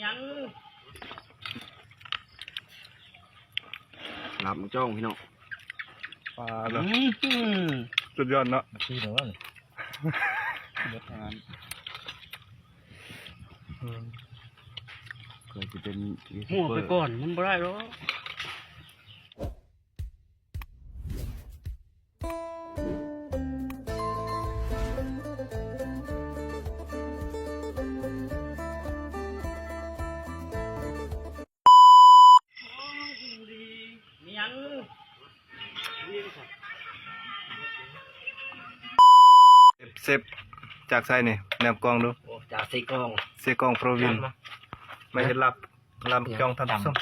ยังหลับจ้องพี่น้องปลาเลยสุดยอดเนาะที่เหนือเลยรถทางเคยจะเป็นหัวไปก่อนมันไม่ได้หรอกเซฟจากไซนี่แนบกองดูจากเซกองโปรวินไม่เห็นรับจองทันส้ม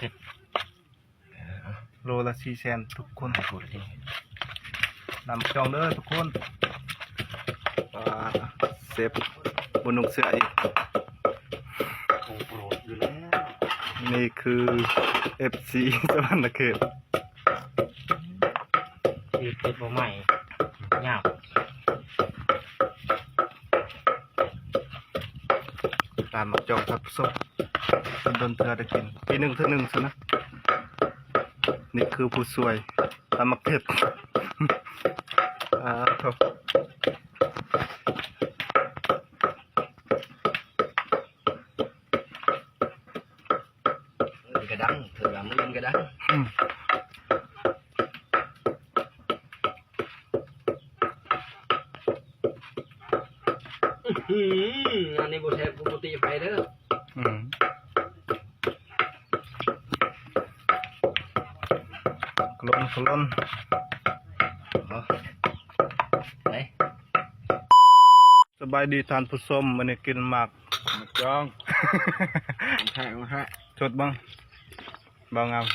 โลละ400,000ทุกคนนำจองเด้อทุกคนเซฟบนนกเสืออีกนี่คือ FC สวรรณเขตที่เป็นบ่ใหม่ยากตามมาจองทับส้มโดนเธอได้กินปีหนึ่งเท่านึงซะนะนี่คือผู้สวยตามมาเผ็ดทบกระดังเถื่อนมันกระดังอันนี้บุเทปบุติไปเด้อคลนสบายดีทานผู้ชมมันกินหมากจ้องใช่ชดบ้างบางงาม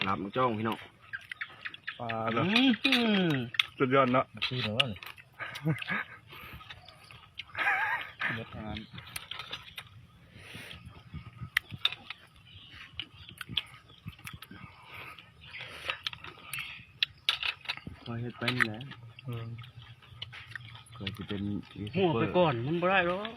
หลับจ้องพี่น้องปลาเลยสุดยอดเนาะที่เหนือเลยรถทางคอยเฮ็ดเป็นแหละเคยจะเป็นหัวไปก่อนมันไม่ได้หรอก